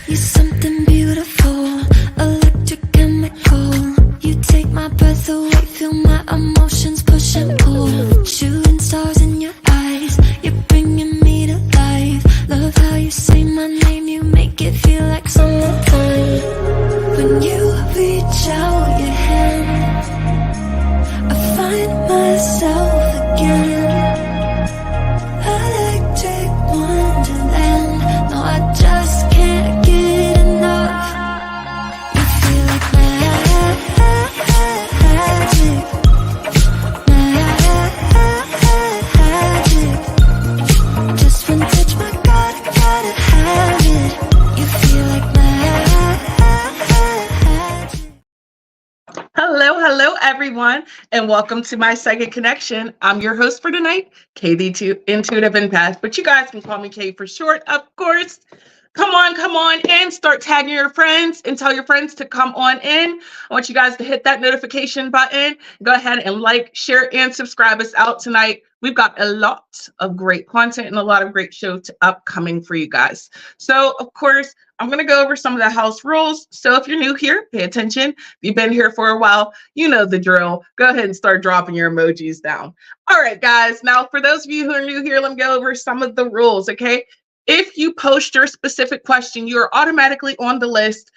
You're something beautiful, electric chemical. You take my breath away, feel my emotions push and pull. Shooting stars in your eyes, you're bringing me to life. Love how you say my name, you make it feel like summertime. When you reach out your hand, I find myself again. Electric wonderland, no, I just can't get enough. You feel like magic, magic. Just one touch, my God, I gotta have it. You feel like magic. Hello, everyone, and welcome to my Psychic Connection. I'm your host for tonight, Kay the Intuitive Empath, but you guys can call me Kay for short, of course. Come on in, start tagging your friends and tell your friends to come on in. I want you guys to hit that notification button. Go ahead and like, share, and subscribe us out tonight. We've got a lot of great content and a lot of great shows upcoming for you guys. So, of course, I'm going to go over some of the house rules. So if you're new here, pay attention. If you've been here for a while, you know the drill. Go ahead and start dropping your emojis down. All right, guys. Now, for those of you who are new here, let me go over some of the rules, okay? If you post your specific question, you're automatically on the list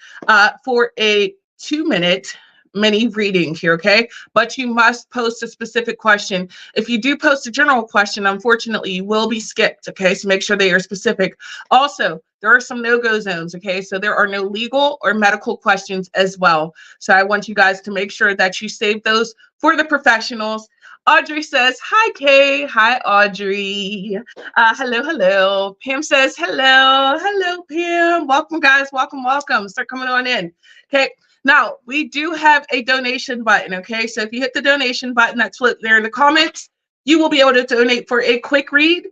for a 2-minute mini reading here, okay? But you must post a specific question. If you do post a general question, unfortunately, you will be skipped, okay? So make sure they are specific. Also, there are some no-go zones, okay? So there are no legal or medical questions as well. So I want you guys to make sure that you save those for the professionals. Audrey says, hi, Kay. Hi, Audrey. Hello. Pam says, hello, Pam. Welcome, guys. Welcome. Start coming on in. Okay. Now, we do have a donation button, okay? So if you hit the donation button that's flipped there in the comments, you will be able to donate for a quick read,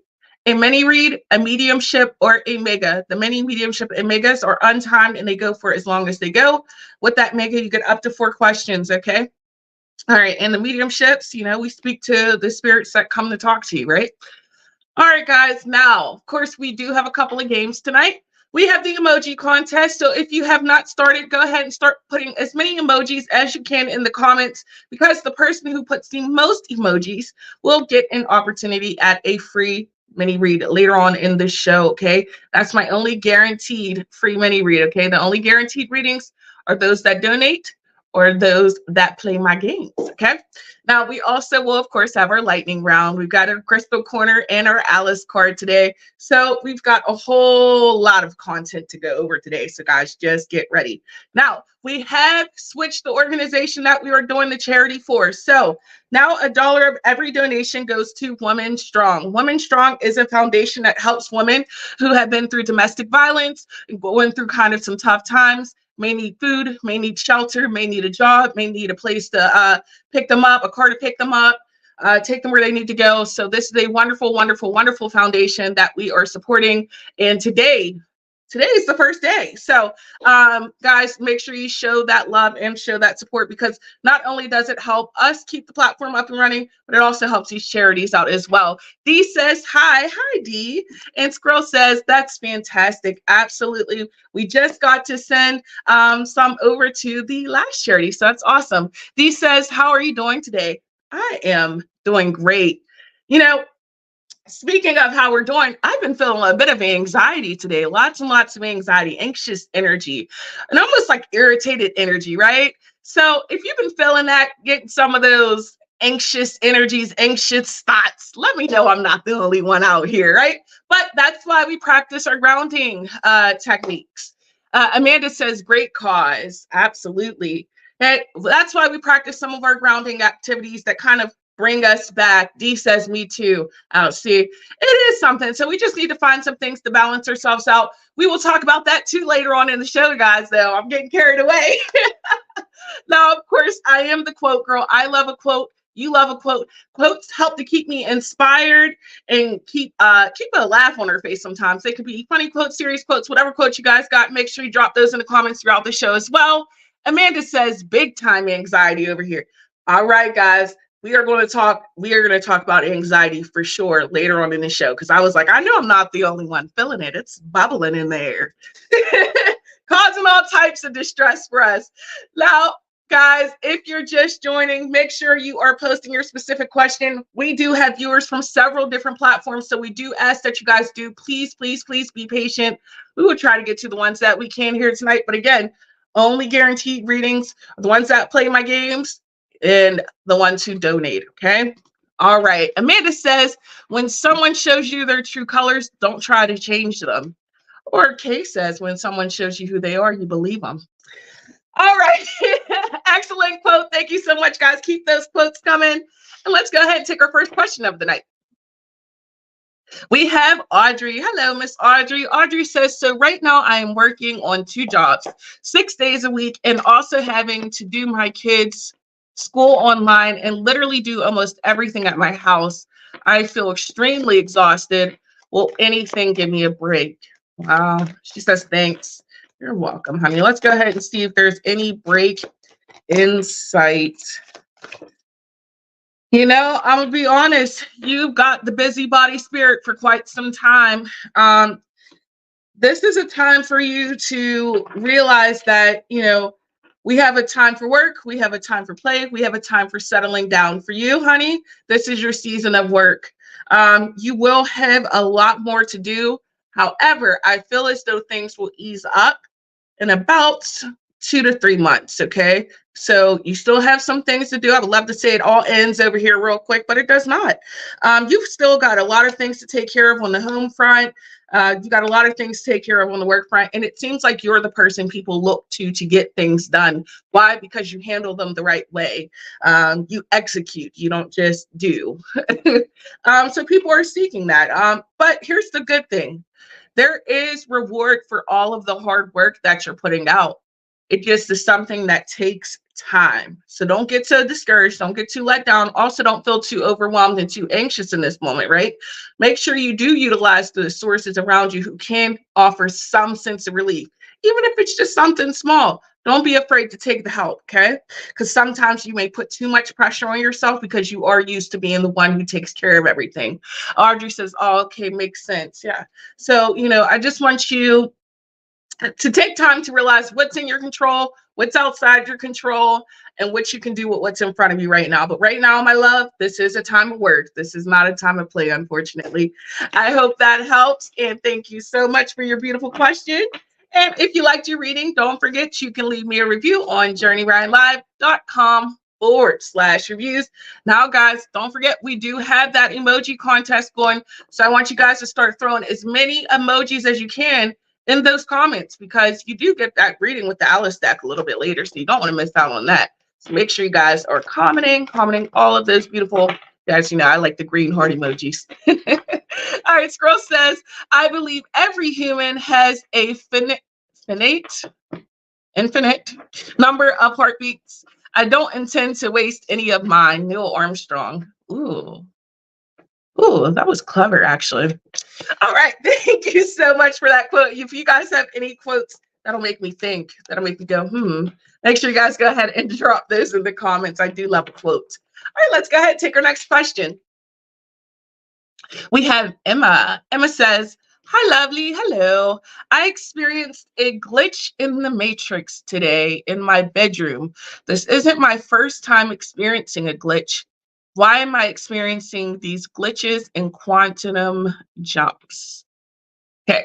a mini read, a mediumship, or a mega. The mini, mediumship, and megas are untimed, and they go for as long as they go. With that mega, you get up to 4 questions, okay? All right, and the mediumships, you know, we speak to the spirits that come to talk to you, right? All right, guys, now, of course, we do have a couple of games tonight. We have the emoji contest, so if you have not started, go ahead and start putting as many emojis as you can in the comments, because the person who puts the most emojis will get an opportunity at a free mini read later on in the show, okay? That's my only guaranteed free mini read, okay? The only guaranteed readings are those that donate or those that play my games, okay? Now, we also will, of course, have our lightning round. We've got our Crystal Corner and our Alice card today. So we've got a whole lot of content to go over today. So, guys, just get ready. Now, we have switched the organization that we are doing the charity for. So now $1 of every donation goes to Women Strong. Women Strong is a foundation that helps women who have been through domestic violence and going through kind of some tough times. May need food, may need shelter, may need a job, may need a place to pick them up, a car to pick them up, take them where they need to go. So this is a wonderful, wonderful, wonderful foundation that we are supporting. And today is the first day. So guys, make sure you show that love and show that support, because not only does it help us keep the platform up and running, but it also helps these charities out as well. Dee says, hi Dee. And Squirrel says, that's fantastic. Absolutely. We just got to send some over to the last charity. So that's awesome. Dee says, how are you doing today? I am doing great. You know, speaking of how we're doing, I've been feeling a bit of anxiety today. Lots and lots of anxiety, anxious energy, and almost like irritated energy, right? So if you've been feeling that, getting some of those anxious energies, anxious thoughts, let me know I'm not the only one out here, right? But that's why we practice our grounding techniques. Amanda says, great cause. Absolutely. That's why we practice some of our grounding activities that kind of bring us back. Dee says, me too. See, it is something. So we just need to find some things to balance ourselves out. We will talk about that too later on in the show, guys, though. I'm getting carried away. Now, of course, I am the quote girl. I love a quote. You love a quote. Quotes help to keep me inspired and keep a laugh on her face sometimes. They could be funny quotes, serious quotes, whatever quotes you guys got. Make sure you drop those in the comments throughout the show as well. Amanda says, big time anxiety over here. All right, guys. we are going to talk about anxiety for sure later on in the show, because I was like, I know I'm not the only one feeling it. It's bubbling in there. Causing all types of distress for us. Now, guys, if you're just joining, make sure you are posting your specific question. We do have viewers from several different platforms, so we do ask that you guys do please, please, please be patient. We will try to get to the ones that we can here tonight, but again, only guaranteed readings are the ones that play my games and the ones who donate, okay? All right. Amanda says, when someone shows you their true colors, don't try to change them. Or Kay says, when someone shows you who they are, you believe them. All right. Excellent quote. Thank you so much, guys. Keep those quotes coming. And let's go ahead and take our first question of the night. We have Audrey. Hello, Miss Audrey. Audrey says, so right now I am working on 2 jobs, 6 days a week, and also having to do my kids' school online and literally do almost everything at my house. I feel extremely exhausted. Will anything give me a break? Wow. She says, thanks. You're welcome, honey. Let's go ahead and see if there's any break in sight. You know, I'm gonna be honest, you've got the busybody spirit for quite some time. This is a time for you to realize that, you know, we have a time for work, we have a time for play, we have a time for settling down. For you, honey, this is your season of work. You will have a lot more to do. However, I feel as though things will ease up in about 2 to 3 months, okay? So you still have some things to do. I would love to say it all ends over here real quick, but it does not. You've still got a lot of things to take care of on the home front. You got a lot of things to take care of on the work front. And it seems like you're the person people look to get things done. Why? Because you handle them the right way. You execute, you don't just do. So people are seeking that. But here's the good thing. There is reward for all of the hard work that you're putting out. It just is something that takes time. So don't get so discouraged. Don't get too let down. Also, don't feel too overwhelmed and too anxious in this moment, right? Make sure you do utilize the sources around you who can offer some sense of relief, even if it's just something small. Don't be afraid to take the help, okay? Because sometimes you may put too much pressure on yourself because you are used to being the one who takes care of everything. Audrey says, oh, okay, makes sense. Yeah. So, you know, I just want you to take time to realize what's in your control, what's outside your control, and what you can do with what's in front of you right now. But right now, my love, this is a time of work. This is not a time of play, unfortunately. I hope that helps. And thank you so much for your beautiful question. And if you liked your reading, don't forget you can leave me a review on journeyridelive.com/reviews. Now, guys, don't forget we do have that emoji contest going. So I want you guys to start throwing as many emojis as you can in those comments, because you do get that reading with the Alice deck a little bit later, so you don't want to miss out on that. So make sure you guys are commenting all of those beautiful, guys, you know, I like the green heart emojis. All right, Scroll says, I believe every human has a infinite number of heartbeats. I don't intend to waste any of mine. Neil Armstrong. Ooh, that was clever, actually. All right, thank you so much for that quote. If you guys have any quotes that'll make me think, that'll make me go, make sure you guys go ahead and drop those in the comments. I do love a quote. All right, let's go ahead and take our next question. We have Emma. Emma says, hi, lovely. Hello. I experienced a glitch in the matrix today in my bedroom. This isn't my first time experiencing a glitch. Why am I experiencing these glitches and quantum jumps? Okay.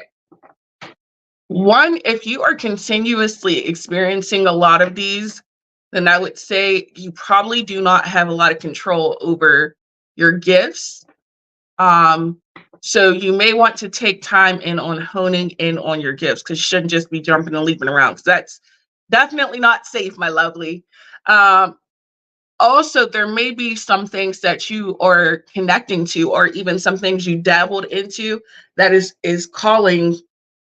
One, if you are continuously experiencing a lot of these, then I would say you probably do not have a lot of control over your gifts. So you may want to take time in on honing in on your gifts, because you shouldn't just be jumping and leaping around, because that's definitely not safe, my lovely. Also, there may be some things that you are connecting to, or even some things you dabbled into that is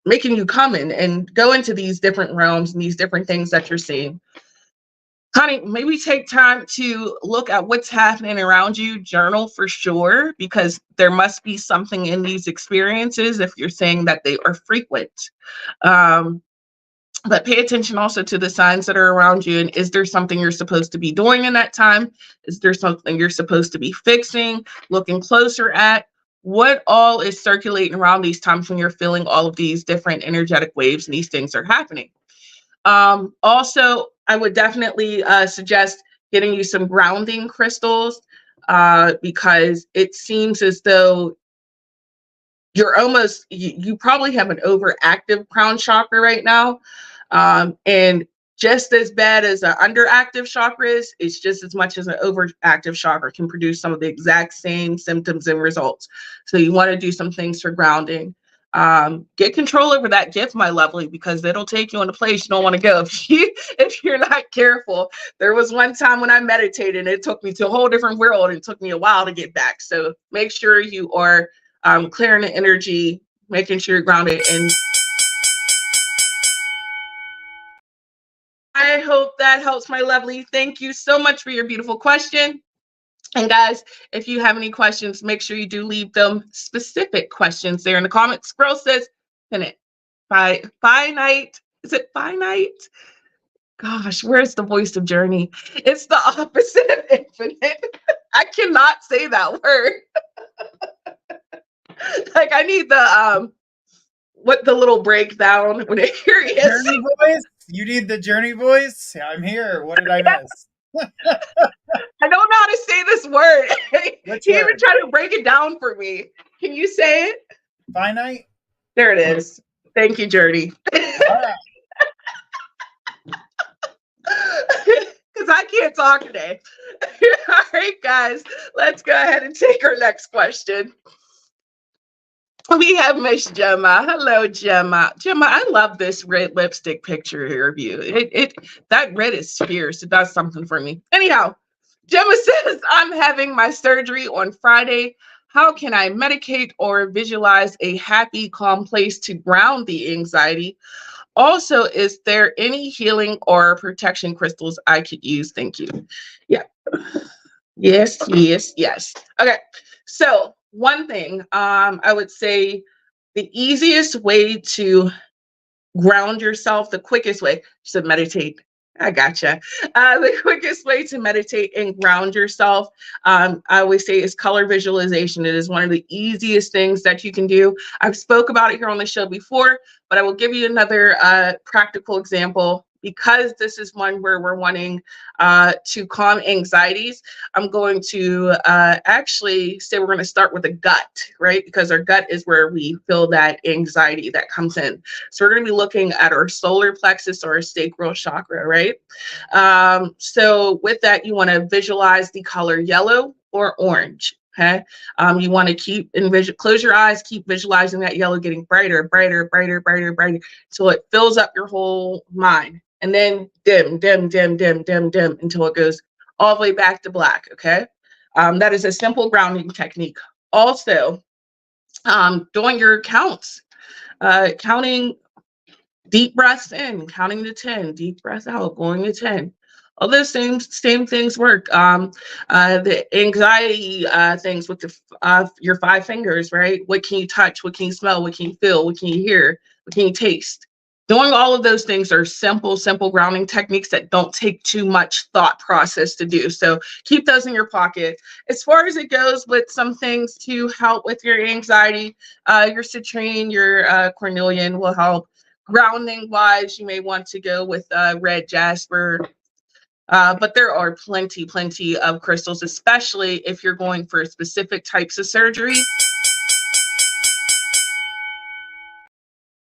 making you come in and go into these different realms and these different things that you're seeing. Honey, maybe take time to look at what's happening around you, journal for sure, because there must be something in these experiences if you're saying that they are frequent. But pay attention also to the signs that are around you. And is there something you're supposed to be doing in that time? Is there something you're supposed to be fixing, looking closer at? What all is circulating around these times when you're feeling all of these different energetic waves and these things are happening? Also, I would definitely suggest getting you some grounding crystals because it seems as though you probably have an overactive crown chakra right now. And just as bad as an underactive chakra is, it's just as much as an overactive chakra can produce some of the exact same symptoms and results. So you want to do some things for grounding. Get control over that gift, my lovely, because it'll take you in a place you don't want to go if you're not careful. There was one time when I meditated and it took me to a whole different world and it took me a while to get back. So make sure you are clearing the energy, making sure you're grounded. And I hope that helps, my lovely. Thank you so much for your beautiful question. And guys, if you have any questions, make sure you do leave them specific questions there in the comments. Scroll says, pin it. Finite. Is it finite? Gosh, where's the voice of Journey? It's the opposite of infinite. I cannot say that word. Like I need the little breakdown when it here he is. Journey voice? You need the Journey voice? I'm here. What did I miss? I don't know how to say this word. He even tried to break it down for me. Can you say it? Finite? There it is. Thank you, Journey. All right. Because I can't talk today. All right, guys, let's go ahead and take our next question. We have Miss Gemma. Hello, Gemma. Gemma, I love this red lipstick picture here of you. That red is fierce. It does something for me. Anyhow, Gemma says, I'm having my surgery on Friday. How can I medicate or visualize a happy, calm place to ground the anxiety? Also, is there any healing or protection crystals I could use? Thank you. Yeah. Yes. Okay. So one thing, I would say the easiest way to ground yourself, the quickest way to meditate. I gotcha. The quickest way to meditate and ground yourself, I always say, is color visualization. It is one of the easiest things that you can do. I've spoke about it here on the show before, but I will give you another practical example. Because this is one where we're wanting to calm anxieties, I'm going to actually say we're going to start with the gut, right? Because our gut is where we feel that anxiety that comes in. So we're going to be looking at our solar plexus or our sacral chakra, right? So with that, you want to visualize the color yellow or orange. Okay. You want to close your eyes, keep visualizing that yellow getting brighter, brighter, brighter, brighter, brighter, so it fills up your whole mind. And then dim, dim, dim, dim, dim, dim, until it goes all the way back to black. Okay. That is a simple grounding technique. Also, doing your counts, counting deep breaths in, counting to 10, deep breath out, going to 10. All those same things work. The anxiety things with your 5 fingers, right? What can you touch? What can you smell? What can you feel? What can you hear? What can you taste? Doing all of those things are simple grounding techniques that don't take too much thought process to do. So keep those in your pocket. As far as it goes with some things to help with your anxiety, your citrine, your cornelian will help. Grounding wise, you may want to go with red jasper. But there are plenty of crystals, especially if you're going for specific types of surgery.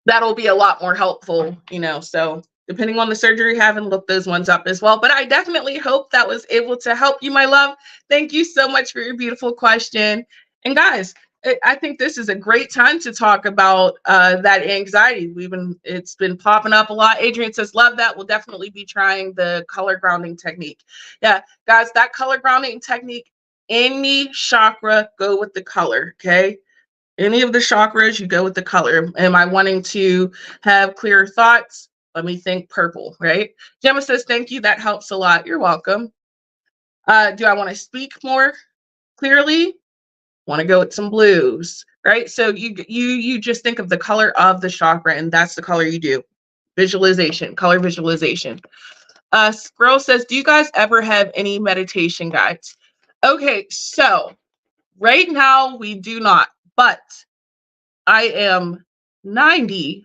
That'll be a lot more helpful, so depending on the surgery you're having, look those ones up as well. But I definitely hope that was able to help you, my love. Thank you so much for your beautiful question. And guys, I think this is a great time to talk about that anxiety. It's been popping up a lot. Adrian says, love that. We'll definitely be trying the color grounding technique. Yeah, guys, that color grounding technique, any chakra, go with the color, okay? Any of the chakras, you go with the color. Am I wanting to have clearer thoughts? Let me think purple, right? Gemma says, thank you. That helps a lot. You're welcome. Do I want to speak more clearly? Want to go with some blues, right? So you just think of the color of the chakra, and that's the color you do. visualization, color visualization. Squirrel says, do you guys ever have any meditation guides? Okay, so right now we do not, but I am 97%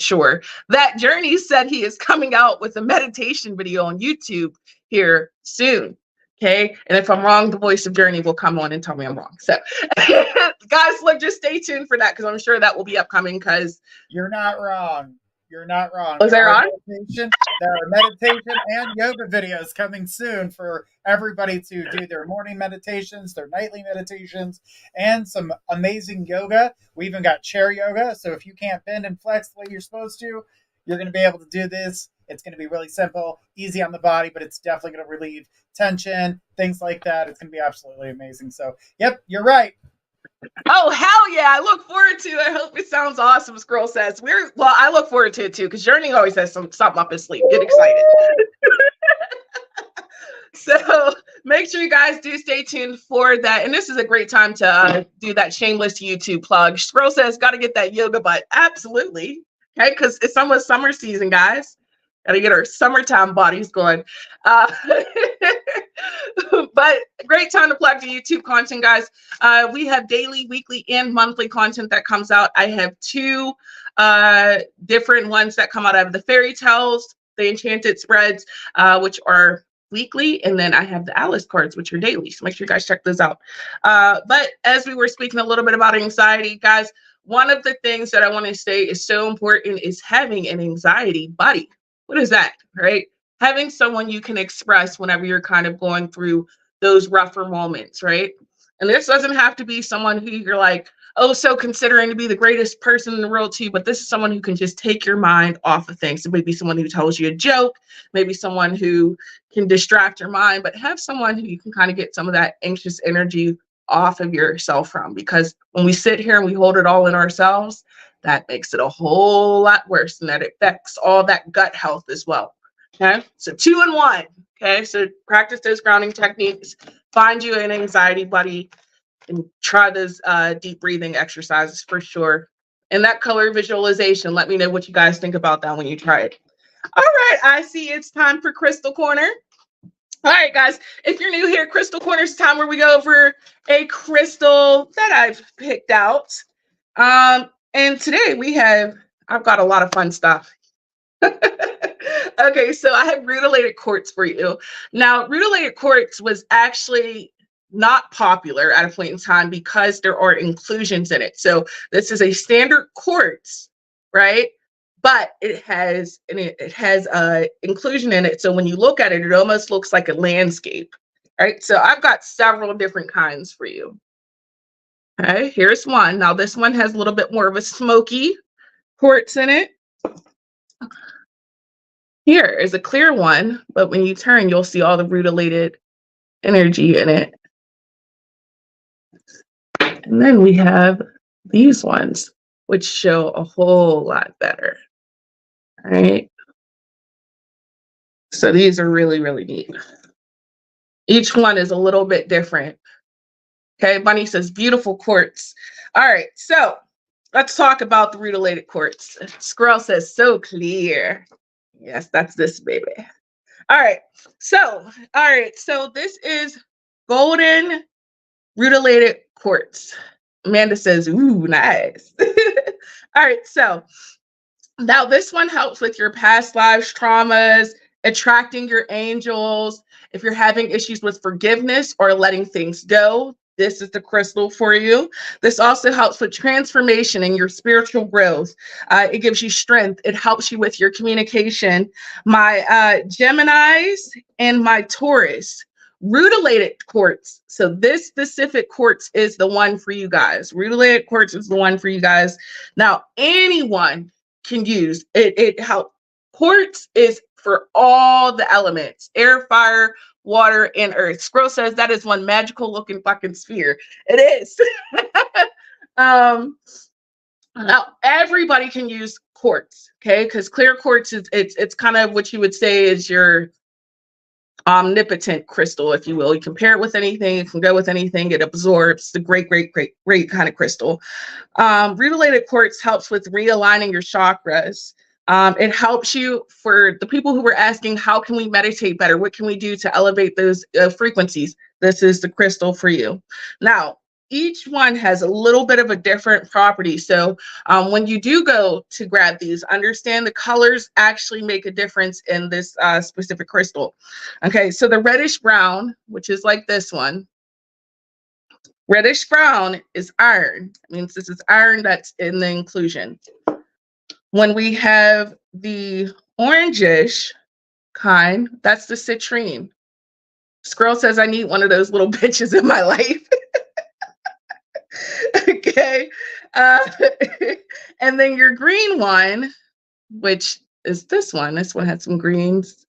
sure that Journey said he is coming out with a meditation video on YouTube here soon. Okay. And if I'm wrong, the voice of Journey will come on and tell me I'm wrong. So guys, look, just stay tuned for that because I'm sure that will be upcoming because You're not wrong. You're not wrong. Was there on? There are meditation and yoga videos coming soon for everybody to do their morning meditations, their nightly meditations, and some amazing yoga. We even got chair yoga. So if you can't bend and flex the way you're supposed to, you're going to be able to do this. It's going to be really simple, easy on the body, but it's definitely going to relieve tension, things like that. It's going to be absolutely amazing. So, yep, you're right. Oh, hell yeah. I look forward to it. I hope it sounds awesome, Squirrel says. Well, I look forward to it too, because Journey always has something up his sleeve. Get excited. So make sure you guys do stay tuned for that. And this is a great time to do that shameless YouTube plug. Squirrel says, got to get that yoga butt. Absolutely. Okay, because it's almost summer season, guys. Got to get our summertime bodies going. But great time to plug the YouTube content, guys. We have daily, weekly, and monthly content that comes out. I have two different ones that come out. I have the fairy tales, the enchanted spreads, which are weekly, and then I have the Alice cards, which are daily. So make sure you guys check those out. But as we were speaking a little bit about anxiety, guys, one of the things that I want to say is so important is having an anxiety buddy. What is that, right? Having someone you can express whenever you're kind of going through those rougher moments, right? And this doesn't have to be someone who you're like, oh, so considering to be the greatest person in the world to you, but this is someone who can just take your mind off of things. So maybe someone who tells you a joke, maybe someone who can distract your mind, but have someone who you can kind of get some of that anxious energy off of yourself from. Because when we sit here and we hold it all in ourselves, that makes it a whole lot worse, and that affects all that gut health as well. Okay, so 2 in 1. Okay, so practice those grounding techniques, find you an anxiety buddy, and try those deep breathing exercises for sure. And that color visualization, let me know what you guys think about that when you try it. All right, I see it's time for Crystal Corner. All right, guys, if you're new here, Crystal Corner is time where we go over a crystal that I've picked out. And today I've got a lot of fun stuff. Okay, so I have rutilated quartz for you. Now, rutilated quartz was actually not popular at a point in time because there are inclusions in it. So this is a standard quartz, right? But it has a inclusion in it. So when you look at it, it almost looks like a landscape, right? So I've got several different kinds for you. Okay, here's one. Now this one has a little bit more of a smoky quartz in it. Here is a clear one, but when you turn, you'll see all the rutilated energy in it. And then we have these ones, which show a whole lot better. All right. So these are really, really neat. Each one is a little bit different. Okay, Bunny says, beautiful quartz. All right, so let's talk about the rutilated quartz. Squirrel says, so clear. Yes, that's this baby. All right, so this is golden rutilated quartz. Amanda says, ooh, nice. All right, so now this one helps with your past lives, traumas, attracting your angels. If you're having issues with forgiveness or letting things go, this is the crystal for you. This also helps with transformation and your spiritual growth. It gives you strength. It helps you with your communication. My Geminis and my Taurus, rutilated quartz. So this specific quartz is the one for you guys. Rutilated quartz is the one for you guys. Now, anyone can use it. It helps. Quartz is for all the elements: air, fire, water, and earth. Squirrel says that is one magical looking fucking sphere. It is. Now everybody can use quartz, okay? Because clear quartz is it's kind of what you would say is your omnipotent crystal, if you will. You can pair it with anything, it can go with anything, it absorbs. The great kind of crystal. Rutilated quartz helps with realigning your chakras, It helps you, for the people who were asking, how can we meditate better? What can we do to elevate those frequencies? This is the crystal for you. Now, each one has a little bit of a different property. So when you do go to grab these, understand the colors actually make a difference in this specific crystal. Okay, so the reddish brown, which is like this one, reddish brown is iron. It means this is iron that's in the inclusion. When we have the orangish kind, that's the citrine. Squirrel says, I need one of those little bitches in my life. Okay. And then your green one, which is this one has some greens.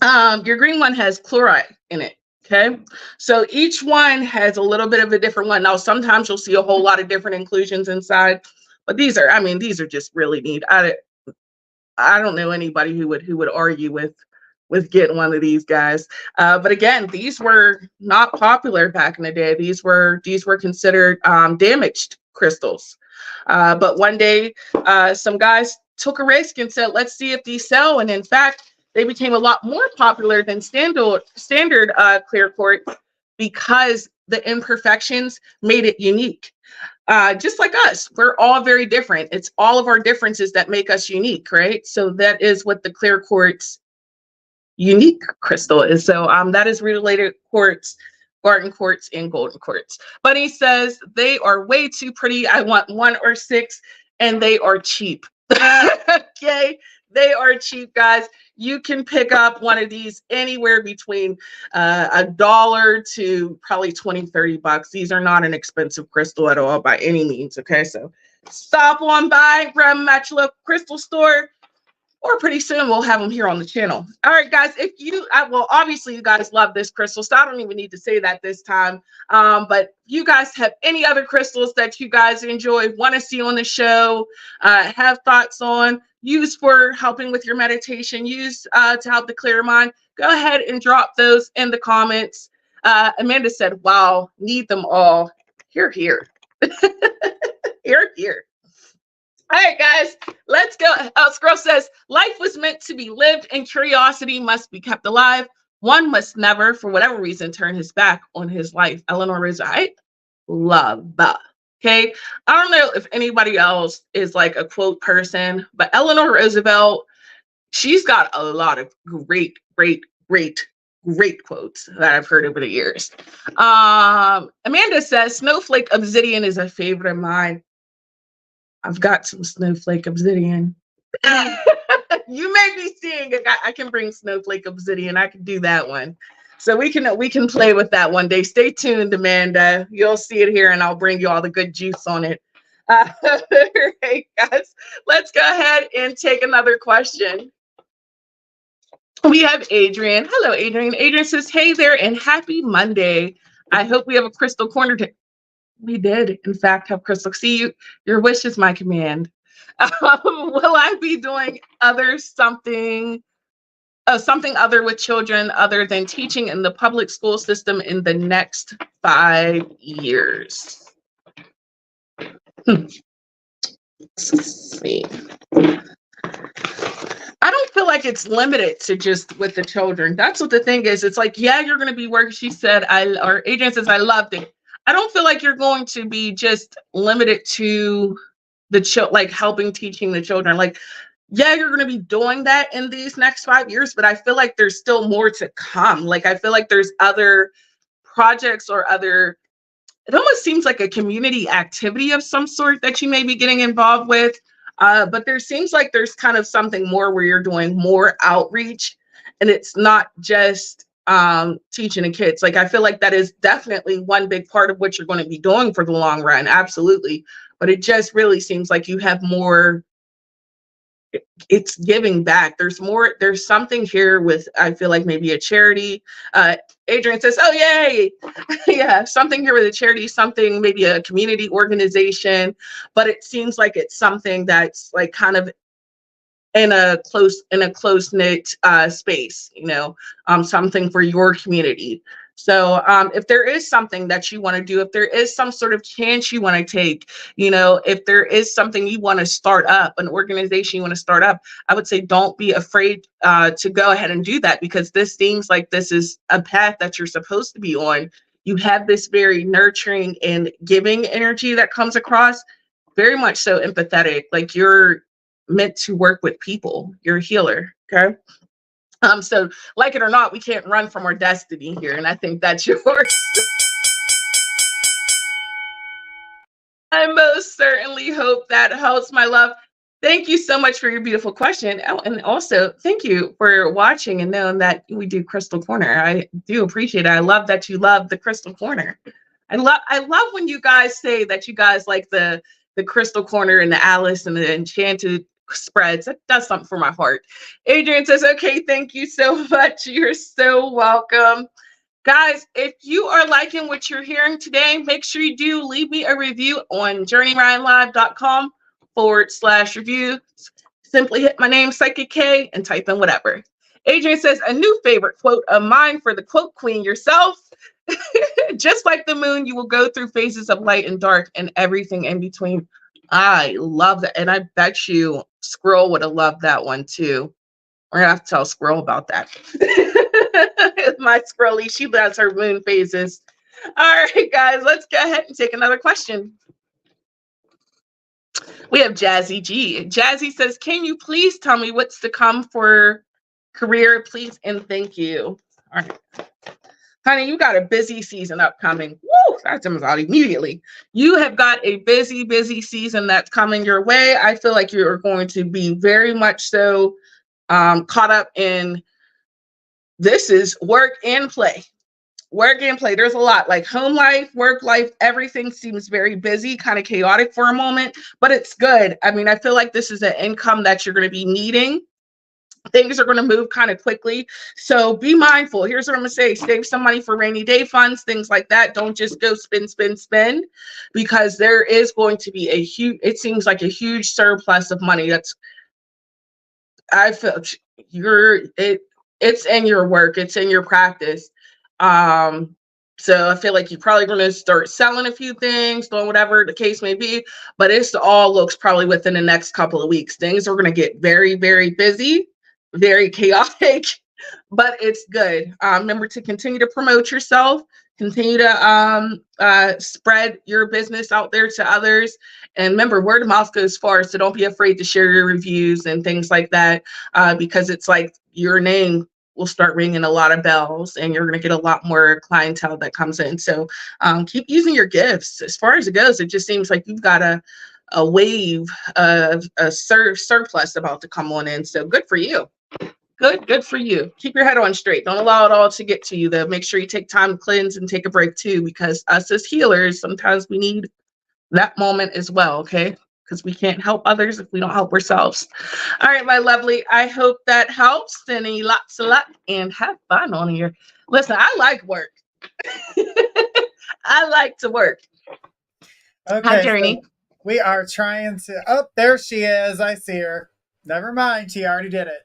Your green one has chloride in it. Okay. So each one has a little bit of a different one. Now, sometimes you'll see a whole lot of different inclusions inside, but these are just really neat. I don't know anybody who would argue with getting one of these guys. But again, these were not popular back in the day. These were considered damaged crystals. But one day, some guys took a risk and said, let's see if these sell. And in fact, they became a lot more popular than standard clear quartz because the imperfections made it unique. Just like us, we're all very different. It's all of our differences that make us unique, right? So that is what the clear quartz unique crystal is. So that is related quartz, garden quartz, and golden quartz. Bunny says they are way too pretty. I want 1 or 6, and they are cheap. Okay, they are cheap, guys. You can pick up one of these anywhere between $1 to probably $20-$30. These are not an expensive crystal at all by any means. Okay, so stop on by, grab them at your local crystal store, or pretty soon we'll have them here on the channel. All right, guys, if you, well, obviously you guys love this crystal, so I don't even need to say that this time. But you guys have any other crystals that you guys enjoy, want to see on the show, have thoughts on, use for helping with your meditation, use to help to clear your mind, go ahead and drop those in the comments. Amanda said, wow, need them all. Here, here. Here, here. All right, guys, let's go. Scroll says, life was meant to be lived and curiosity must be kept alive. One must never, for whatever reason, turn his back on his life. Eleanor Roosevelt, I love that. Okay. I don't know if anybody else is like a quote person, but Eleanor Roosevelt, she's got a lot of great quotes that I've heard over the years. Amanda says, snowflake obsidian is a favorite of mine. I've got some snowflake obsidian. You may be seeing it. I can bring snowflake obsidian. I can do that one. So we can play with that one day. Stay tuned, Amanda. You'll see it here, and I'll bring you all the good juice on it. All right, guys. Let's go ahead and take another question. We have Adrian. Hello, Adrian. Adrian says, hey there, and happy Monday. I hope we have a crystal corner to. We did, in fact, have crystal. See, your wish is my command. Will I be doing something other with children other than teaching in the public school system in the next 5 years? Let's see. I don't feel like it's limited to just with the children. That's what the thing is. It's like, yeah, you're going to be working. She said, or Adrian says, I loved it. I don't feel like you're going to be just limited to the like helping teaching the children. Like, yeah, you're going to be doing that in these next 5 years, but I feel like there's still more to come. Like, I feel like there's other projects or other, it almost seems like a community activity of some sort that you may be getting involved with. But there seems like there's kind of something more where you're doing more outreach, and it's not just teaching the kids. Like, I feel like that is definitely one big part of what you're going to be doing for the long run. Absolutely. But it just really seems like you have more, it's giving back. There's something here with, I feel like maybe a charity. Adrian says, oh, yay. Yeah, something here with a charity, something, maybe a community organization, but it seems like it's something that's like kind of in a close-knit space, you know, something for your community. So if there is something that you want to do, if there is some sort of chance you want to take, you know, if there is something you want to start up, an organization you want to start up, I would say don't be afraid to go ahead and do that, because this seems like this is a path that you're supposed to be on. You have this very nurturing and giving energy that comes across, very much so empathetic. Like you're meant to work with people. You're a healer. Okay. So like it or not, we can't run from our destiny here. And I think that's yours. I most certainly hope that helps, my love. Thank you so much for your beautiful question. Oh, and also thank you for watching and knowing that we do Crystal Corner. I do appreciate it. I love that you love the Crystal Corner. I love when you guys say that you guys like the Crystal Corner and the Alice and the Enchanted spreads. That does something for my heart. Adrian says, okay, thank you so much. You're so welcome. Guys, if you are liking what you're hearing today, make sure you do leave me a review on journeyryanlive.com/review. Simply hit my name, Psychic K, and type in whatever. Adrian says, a new favorite quote of mine for the quote queen yourself. Just like the moon, you will go through phases of light and dark and everything in between. I love that. And I bet you Squirrel would have loved that one too. We're gonna have to tell Squirrel about that. My Squirrely, she loves her moon phases. All right, guys, let's go ahead and take another question. We have Jazzy G. Jazzy says, can you please tell me what's to come for career, please, and thank you. All right. Honey, you got a busy season upcoming. Woo, that comes out immediately. You have got a busy, busy season that's coming your way. I feel like you're going to be very much so caught up in, this is work and play. Work and play. There's a lot, like home life, work life, everything seems very busy, kind of chaotic for a moment, but it's good. I mean, I feel like this is an income that you're going to be needing. Things are going to move kind of quickly. So be mindful. Here's what I'm going to say. Save some money for rainy day funds, things like that. Don't just go spend, because there is going to be a huge, it seems like a huge surplus of money. I feel it's in your work. It's in your practice. So I feel like you're probably going to start selling a few things, doing whatever the case may be, but it's all looks probably within the next couple of weeks. Things are going to get very, very busy, very chaotic, but it's good. Remember to continue to promote yourself, continue to spread your business out there to others. And remember, word of mouth goes far, so don't be afraid to share your reviews and things like that, because it's like your name will start ringing a lot of bells and you're going to get a lot more clientele that comes in. So keep using your gifts. As far as it goes, it just seems like you've got a wave of a surplus about to come on in. So good for you. Good for you. Keep your head on straight. Don't allow it all to get to you, though. Make sure you take time to cleanse and take a break too, because us as healers, sometimes we need that moment as well, okay? Because we can't help others if we don't help ourselves. All right, my lovely. I hope that helps. Sending you lots of luck and have fun on here. Listen, I like work. I like to work. Okay, Hi, Journey. so we are trying to. Oh, there she is. I see her. Never mind. She already did it.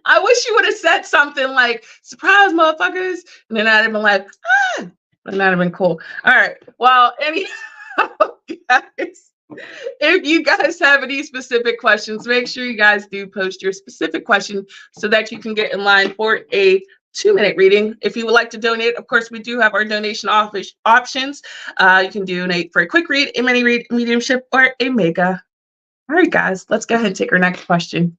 I wish you would have said something like, surprise, motherfuckers. And then I'd have been like, ah. And that'd have been cool. All right. Well, anyhow, guys, if you guys have any specific questions, make sure you guys do post your specific question so that you can get in line for a 2-minute reading. If you would like to donate, of course, we do have our donation options. You can donate for a quick read, a mini read, mediumship, or a mega. All right, guys, let's go ahead and take our next question.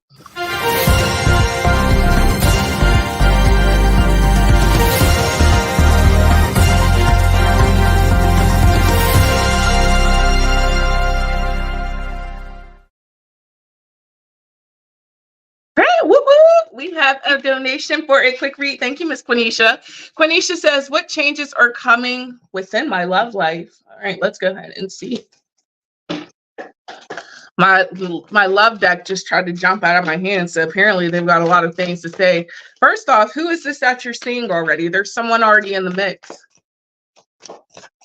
We have a donation for a quick read. Thank you, Miss Quenisha. Quenisha says, what changes are coming within my love life? All right, let's go ahead and see. My love deck just tried to jump out of my hand, so apparently they've got a lot of things to say. First off, who is this that you're seeing already? There's someone already in the mix.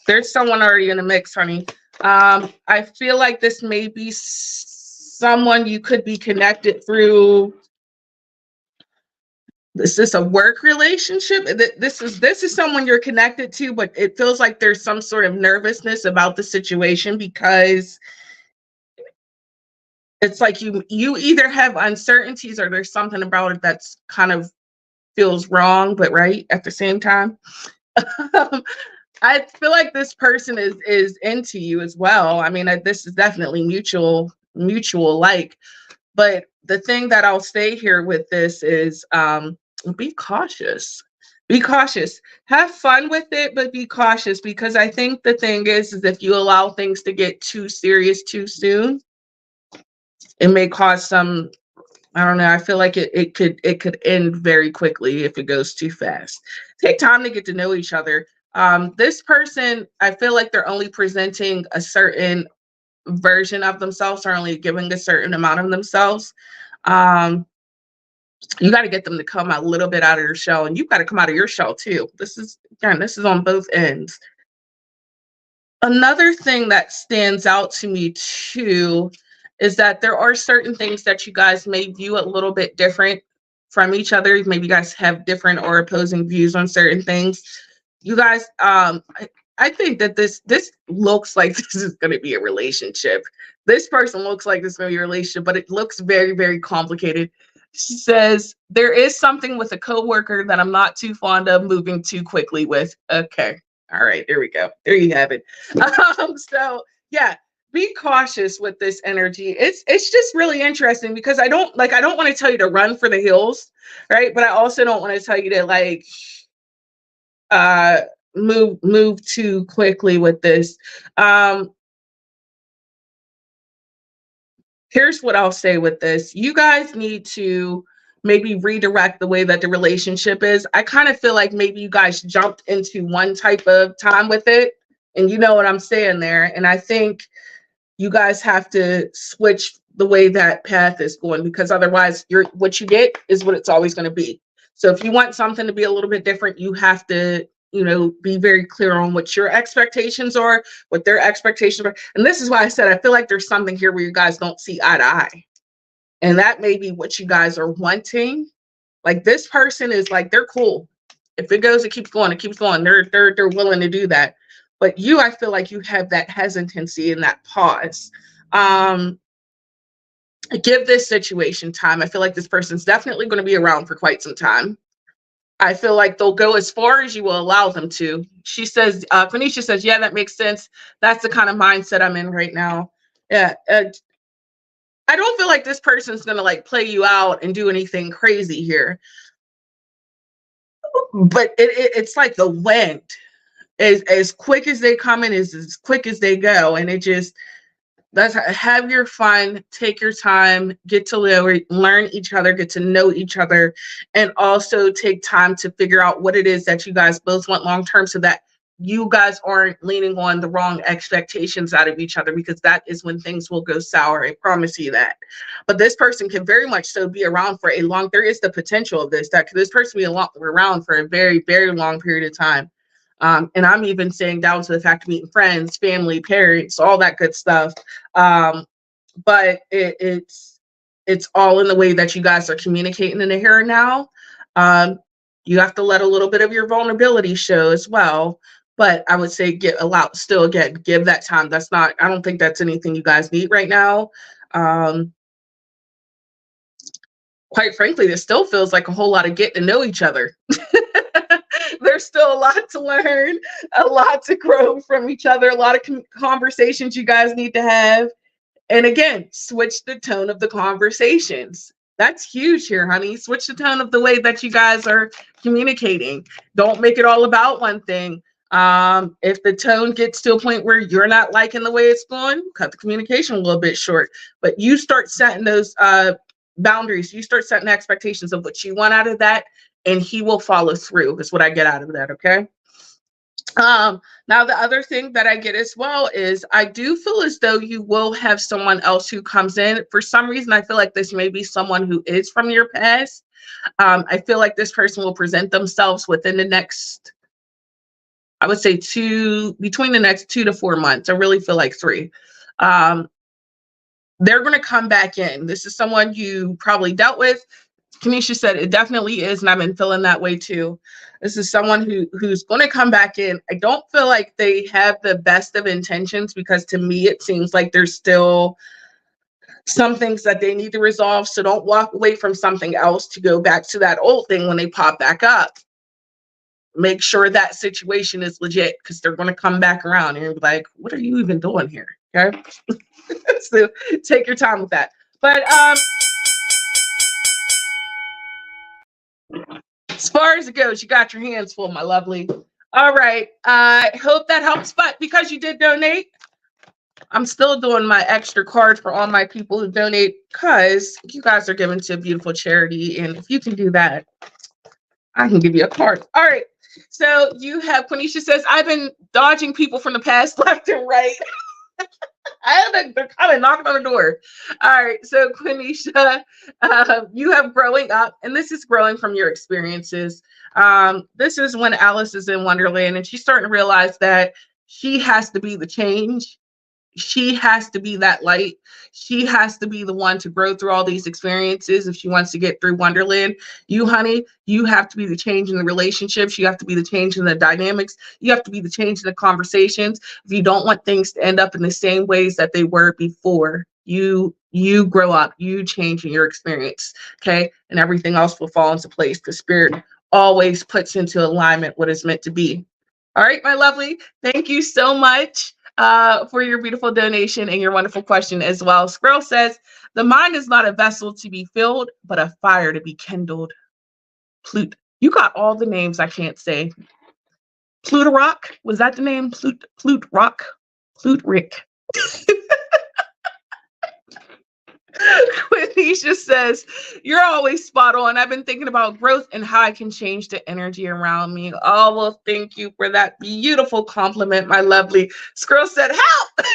There's someone already in the mix, honey. I feel like this may be someone you could be connected through Is this a work relationship? This is someone you're connected to, but it feels like there's some sort of nervousness about the situation because it's like you either have uncertainties or there's something about it that's kind of feels wrong, but right at the same time. I feel like this person is into you as well. I mean, this is definitely mutual like. But the thing that I'll say here with this is be cautious. Be cautious. Have fun with it, but be cautious, because I think the thing is if you allow things to get too serious too soon, it may cause some, I don't know. I feel like it could end very quickly if it goes too fast. Take time to get to know each other. This person, I feel like they're only presenting a certain version of themselves, or only giving a certain amount of themselves. You got to get them to come a little bit out of their shell, and you've got to come out of your shell too. This is on both ends. Another thing that stands out to me too is that there are certain things that you guys may view a little bit different from each other. Maybe you guys have different or opposing views on certain things. You guys, I think that this looks like this is going to be a relationship. This person looks like this is going to be a relationship, but it looks very, very complicated. She says, there is something with a coworker that I'm not too fond of moving too quickly with. Okay. All right. There we go. There you have it. So yeah, be cautious with this energy. It's just really interesting because I don't want to tell you to run for the hills, right? But I also don't want to tell you to like move too quickly with this. Here's what I'll say with this. You guys need to maybe redirect the way that the relationship is. I kind of feel like maybe you guys jumped into one type of time with it, and you know what I'm saying there. And I think you guys have to switch the way that path is going, because otherwise what you get is what it's always going to be. So if you want something to be a little bit different, you have to, be very clear on what your expectations are, what their expectations are. And this is why I said, I feel like there's something here where you guys don't see eye to eye. And that may be what you guys are wanting. Like this person is like, they're cool. If it goes, it keeps going, it keeps going. They're willing to do that. But you, I feel like you have that hesitancy and that pause. Give this situation time. I feel like this person's definitely going to be around for quite some time. I feel like they'll go as far as you will allow them to. She says, Phoenicia says, yeah, that makes sense. That's the kind of mindset I'm in right now. Yeah. I don't feel like this person's going to like play you out and do anything crazy here. But it's like the wind. As quick as they come in is as quick as they go. And it just, have your fun, take your time, get to learn each other, get to know each other, and also take time to figure out what it is that you guys both want long term, so that you guys aren't leaning on the wrong expectations out of each other, because that is when things will go sour. I promise you that. But this person can very much so be around for there is the potential of this person be around for a very, very long period of time. And I'm even saying down to the fact of meeting friends, family, parents, all that good stuff. But it's all in the way that you guys are communicating in the here and now. You have to let a little bit of your vulnerability show as well. But I would say give that time. I don't think that's anything you guys need right now. Quite frankly, this still feels like a whole lot of getting to know each other. There's still a lot to learn, a lot to grow from each other, a lot of conversations you guys need to have. And again, switch the tone of the conversations. That's huge here, honey. Switch the tone of the way that you guys are communicating. Don't make it all about one thing. If the tone gets to a point where you're not liking the way it's going, cut the communication a little bit short. But you start setting those boundaries. You start setting expectations of what you want out of that, and he will follow through, is what I get out of that, okay? Now, the other thing that I get as well is I do feel as though you will have someone else who comes in. For some reason, I feel like this may be someone who is from your past. I feel like this person will present themselves within the next, I would say between the next 2 to 4 months. I really feel like 3. They're going to come back in. This is someone you probably dealt with. Kanisha said it definitely is, and I've been feeling that way too. This is someone who's going to come back in. I don't feel like they have the best of intentions, because to me it seems like there's still some things that they need to resolve. So don't walk away from something else to go back to that old thing when they pop back up. Make sure that situation is legit, because they're going to come back around and be like, what are you even doing here? Okay. So take your time with that. But as far as it goes, you got your hands full, my lovely. All right. I hope that helps. But because you did donate, I'm still doing my extra card for all my people who donate, because you guys are giving to a beautiful charity. And if you can do that, I can give you a card. All right. So you have Quenisha says, I've been dodging people from the past left and right. They're kind of knocking on the door. All right. So Quenisha, you have growing up, and this is growing from your experiences. This is when Alice is in Wonderland and she's starting to realize that she has to be the change. She has to be that light. She has to be the one to grow through all these experiences if she wants to get through Wonderland. You, honey, you have to be the change in the relationships. You have to be the change in the dynamics. You have to be the change in the conversations. If you don't want things to end up in the same ways that they were before, you grow up, you change in your experience, okay? And everything else will fall into place. The spirit always puts into alignment what is meant to be. All right, my lovely. Thank you so much for your beautiful donation and your wonderful question as well. Squirrel says, the mind is not a vessel to be filled, but a fire to be kindled. Plute. You got all the names I can't say. Plutarch, was that the name? Plutarch? Plutarch. Quenisha says, you're always spot on. I've been thinking about growth and how I can change the energy around me. Oh, well, thank you for that beautiful compliment, my lovely. Squirrel said, help!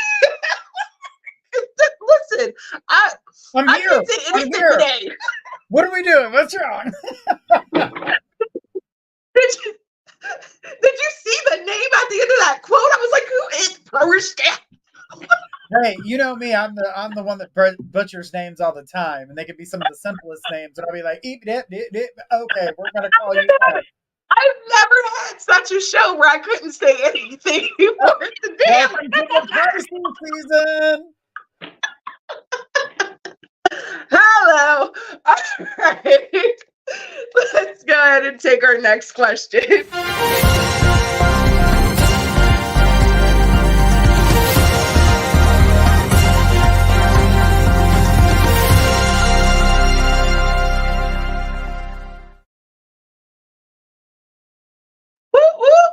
Listen, I'm I here. can't say anything today. What are we doing? What's wrong? Did you see the name at the end of that quote? I was like, who is Perushka? Hey, you know me. I'm the one that butchers names all the time, and they could be some of the simplest names, and I'll be like, eep, dip, dip, dip. Okay, we're gonna call you that. I've never had such a show where I couldn't say anything worth the damn. Welcome to the pricing season. Hello. All right. Let's go ahead and take our next question.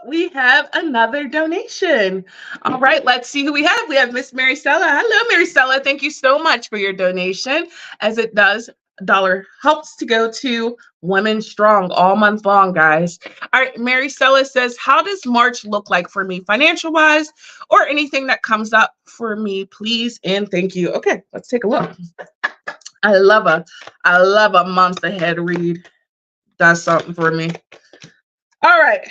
We have another donation. All right, let's see who we have. We have Miss Maricela. Hello, Maricela. Thank you so much for your donation, as it does. $1 helps to go to Women Strong all month long, guys. All right, Maricela says, how does March look like for me financial wise, or anything that comes up for me, please and thank you. Okay, let's take a look. I love a month ahead read. That's something for me. All right.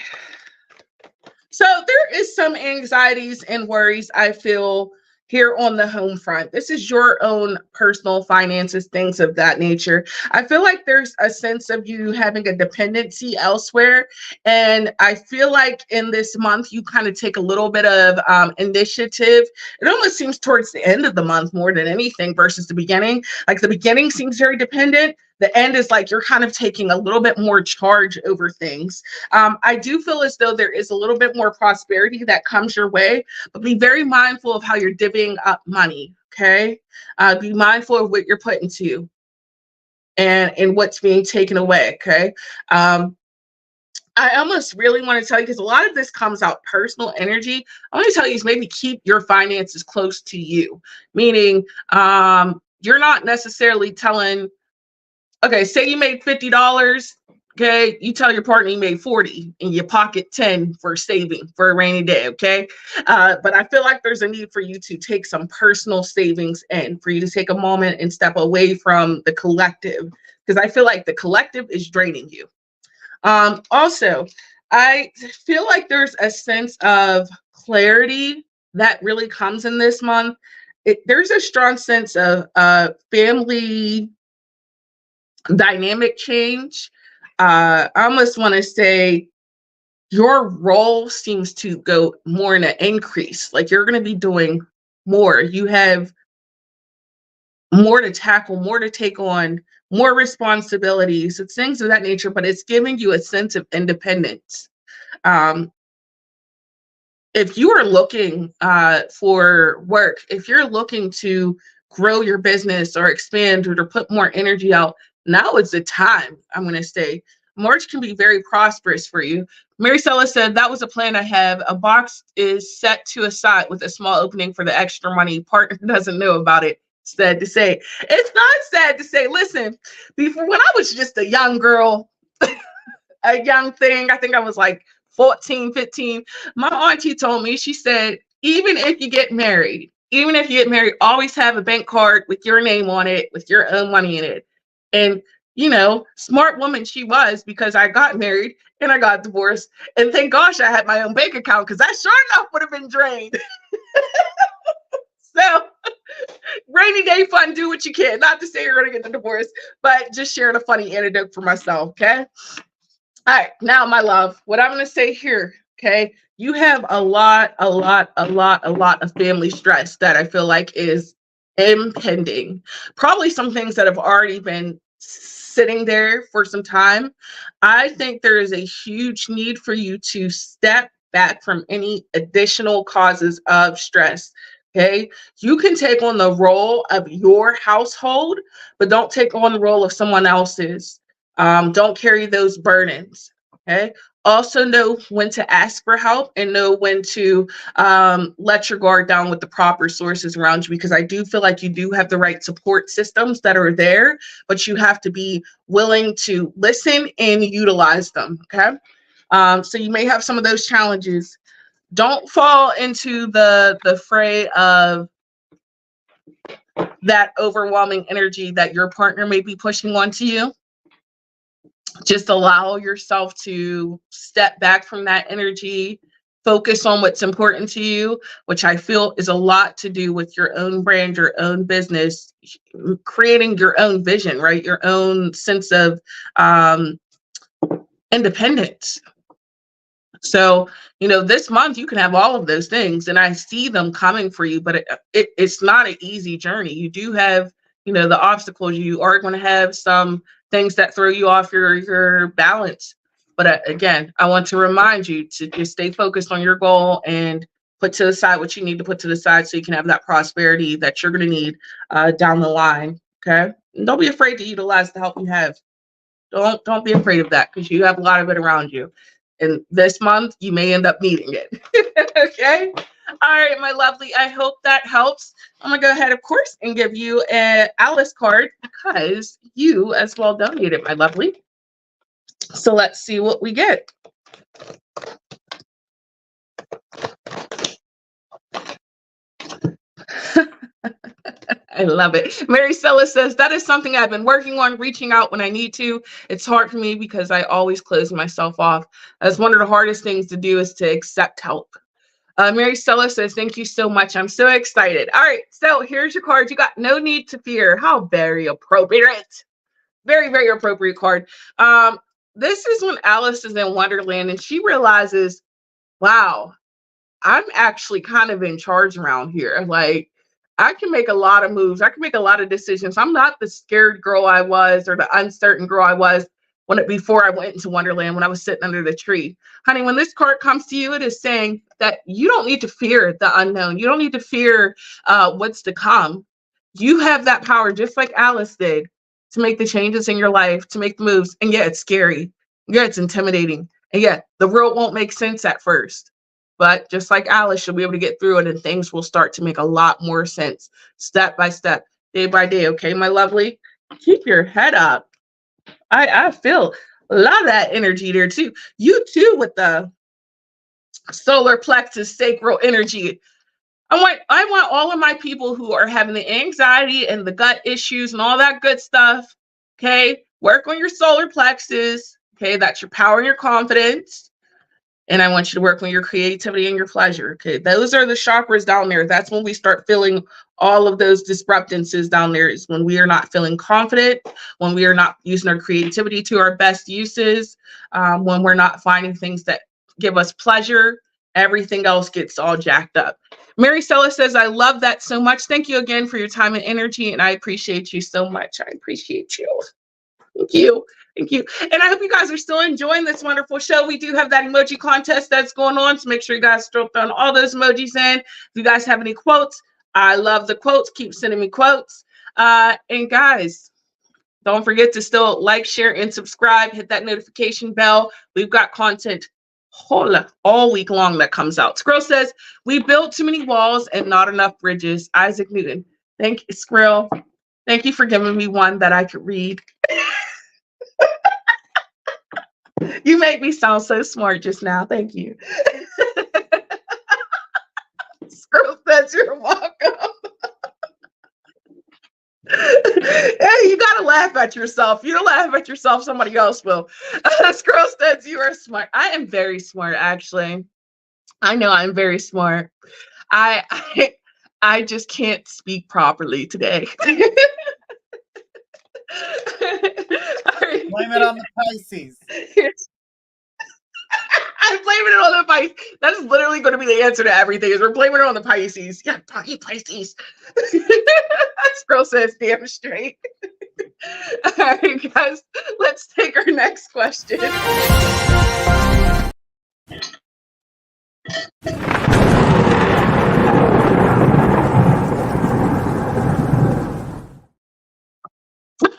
So there is some anxieties and worries I feel here on the home front. This is your own personal finances, things of that nature. I feel like there's a sense of you having a dependency elsewhere. And I feel like in this month, you kind of take a little bit of initiative. It almost seems towards the end of the month more than anything versus the beginning. Like the beginning seems very dependent. The end is like you're kind of taking a little bit more charge over things. I do feel as though there is a little bit more prosperity that comes your way, but be very mindful of how you're divvying up money, okay? Be mindful of what you're putting to and what's being taken away, okay? I almost really want to tell you, because a lot of this comes out personal energy. I want to tell you is maybe keep your finances close to you, meaning you're not necessarily telling, okay, say you made $50, okay, you tell your partner you made 40 and you pocket 10 for saving for a rainy day, okay? But I feel like there's a need for you to take some personal savings in, for you to take a moment and step away from the collective, because I feel like the collective is draining you. Also, I feel like there's a sense of clarity that really comes in this month. There's a strong sense of family dynamic change. I almost want to say your role seems to go more in an increase. Like you're going to be doing more. You have more to tackle, more to take on, more responsibilities. It's things of that nature, but it's giving you a sense of independence. Um, if you are looking for work, if you're looking to grow your business or expand or to put more energy out, now is the time. I'm going to say March can be very prosperous for you. Mary Stella said, that was a plan I have. A box is set to a side with a small opening for the extra money. Partner doesn't know about it. Sad to say. It's not sad to say. Listen, before when I was just a young girl, a young thing, I think I was like 14, 15. My auntie told me, she said, even if you get married, always have a bank card with your name on it, with your own money in it. And, you know, smart woman she was, because I got married and I got divorced. And thank gosh I had my own bank account, because that sure enough would have been drained. So, rainy day fun, do what you can. Not to say you're going to get the divorce, but just sharing a funny anecdote for myself, okay? All right, now, my love, what I'm going to say here, okay? You have a lot of family stress that I feel like is impending. Probably some things that have already been sitting there for some time. I think there is a huge need for you to step back from any additional causes of stress. Okay, you can take on the role of your household, but don't take on the role of someone else's. Don't carry those burdens. Okay. Also know when to ask for help and know when to let your guard down with the proper sources around you, because I do feel like you do have the right support systems that are there, but you have to be willing to listen and utilize them. Okay. So you may have some of those challenges. Don't fall into the fray of that overwhelming energy that your partner may be pushing onto you. Just allow yourself to step back from that energy, focus on what's important to you, which I feel is a lot to do with your own brand, your own business, creating your own vision, right? Your own sense of independence. So, you know, this month you can have all of those things, and I see them coming for you, but it's not an easy journey. You do have, you know, the obstacles. You are going to have some things that throw you off your balance. But again, I want to remind you to just stay focused on your goal and put to the side what you need to put to the side so you can have that prosperity that you're going to need down the line. Okay. And don't be afraid to utilize the help you have. Don't be afraid of that, because you have a lot of it around you. And this month, you may end up needing it. Okay? All right, my lovely. I hope that helps. I'm going to go ahead, of course, and give you an Alice card, because you as well donated, my lovely. So let's see what we get. I love it. Mary Stella says, that is something I've been working on, reaching out when I need to. It's hard for me because I always close myself off. That's one of the hardest things to do, is to accept help. Mary Stella says, thank you so much. I'm so excited. All right, so here's your card. You got no need to fear. How very appropriate. Very, very appropriate card. This is when Alice is in Wonderland and she realizes, wow, I'm actually kind of in charge around here. Like, I can make a lot of moves. I can make a lot of decisions. I'm not the scared girl I was, or the uncertain girl I was before I went into Wonderland, when I was sitting under the tree. Honey, when this card comes to you, it is saying that you don't need to fear the unknown. You don't need to fear what's to come. You have that power, just like Alice did, to make the changes in your life, to make the moves. And yeah, it's scary. Yeah, it's intimidating. And yeah, the world won't make sense at first. But just like Alice, you'll be able to get through it, and things will start to make a lot more sense, step by step, day by day. Okay, my lovely? Keep your head up. I feel a lot of that energy there too. You too, with the solar plexus sacral energy. I want all of my people who are having the anxiety and the gut issues and all that good stuff. Okay, work on your solar plexus. Okay, that's your power and your confidence. And I want you to work on your creativity and your pleasure. Okay, those are the chakras down there. That's when we start feeling all of those disruptances down there, is when we are not feeling confident, when we are not using our creativity to our best uses, when we're not finding things that give us pleasure. Everything else gets all jacked up. Mary Stella says, I love that so much. Thank you again for your time and energy, and I appreciate you so much. I appreciate you. Thank you. Thank you. And I hope you guys are still enjoying this wonderful show. We do have that emoji contest that's going on, so make sure you guys throw all those emojis in. If you guys have any quotes, I love the quotes. Keep sending me quotes. And guys, don't forget to still like, share, and subscribe. Hit that notification bell. We've got content all week long that comes out. Squirrel says, we built too many walls and not enough bridges. Isaac Newton. Thank you, Squirrel. Thank you for giving me one that I could read. You make me sound so smart just now. Thank you. Squirrel says you're welcome. Hey, you gotta laugh at yourself. You don't laugh at yourself, somebody else will. Squirrel says you are smart. I am very smart, actually. I know I'm very smart. I just can't speak properly today. Blame it on the Pisces. I'm blaming it on the Pisces. That's literally going to be the answer to everything. Is we're blaming it on the Pisces. Yeah, Pisces. Squirrel says, damn straight. All right, guys, let's take our next question.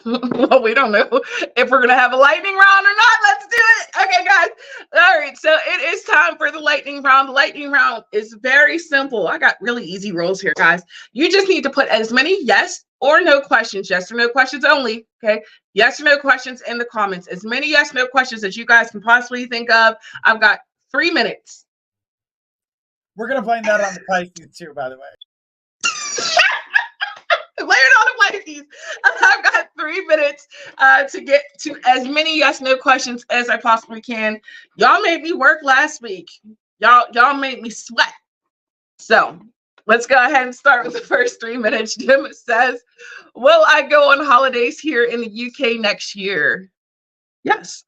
Well, we don't know if we're going to have a lightning round or not. Let's do it. Okay, guys. All right, so it is time for the lightning round. The lightning round is very simple. I got really easy rules here, guys. You just need to put as many yes or no questions, yes or no questions only, okay? Yes or no questions in the comments. As many yes, no questions as you guys can possibly think of. I've got 3 minutes. We're going to blame that on the Pisces too, by the way. Blame it on the Pisces. I've got 3 minutes to get to as many yes, no questions as I possibly can. Y'all made me work last week. Y'all made me sweat. So let's go ahead and start with the first 3 minutes. Jim says, will I go on holidays here in the UK next year? Yes.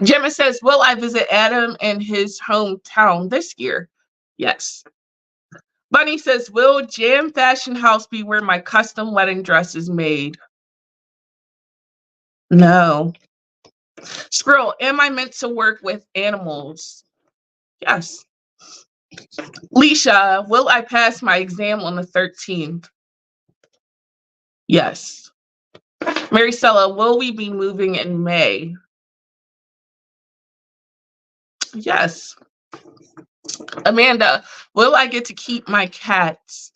Jim says, will I visit Adam in his hometown this year? Yes. Bunny says, will Jam Fashion House be where my custom wedding dress is made? No. Squirrel, am I meant to work with animals? Yes. Leisha, will I pass my exam on the 13th? Yes. Maricela, will we be moving in May? Yes. Amanda, will I get to keep my cats?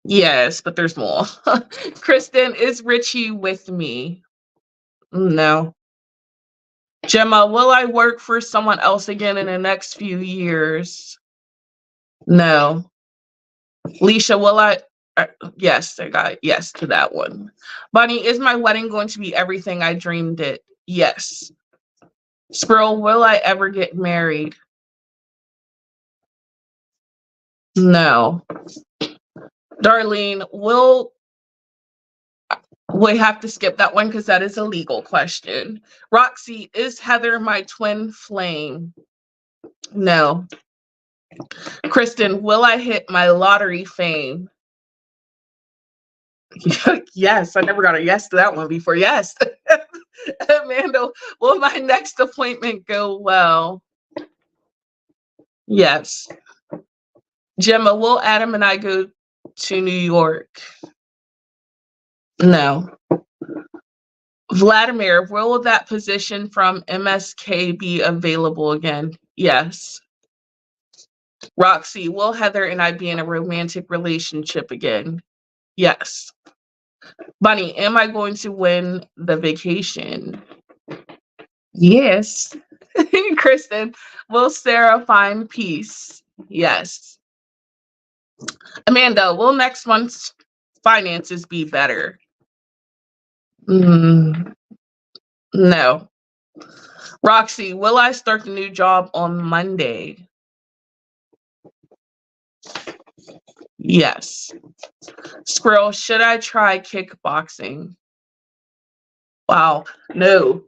Yes, but there's more. Kristen, is Richie with me? No. Gemma, will I work for someone else again in the next few years? No. Leisha, will I? Yes, I got yes to that one. Bunny, is my wedding going to be everything I dreamed it? Yes. Squirrel, will I ever get married? No. Darlene, we have to skip that one because that is a legal question. Roxy, is Heather my twin flame? No. Kristen, will I hit my lottery fame? Yes, I never got a yes to that one before. Yes. Amanda, will my next appointment go well? Yes. Gemma, will Adam and I go to New York? No. Vladimir, will that position from MSK be available again? Yes. Roxy, will Heather and I be in a romantic relationship again? Yes. Bunny, am I going to win the vacation? Yes. Kristen, will Sarah find peace? Yes. Amanda, will next month's finances be better? No. Roxy, will I start the new job on Monday? Yes. Squirrel, should I try kickboxing? Wow, no.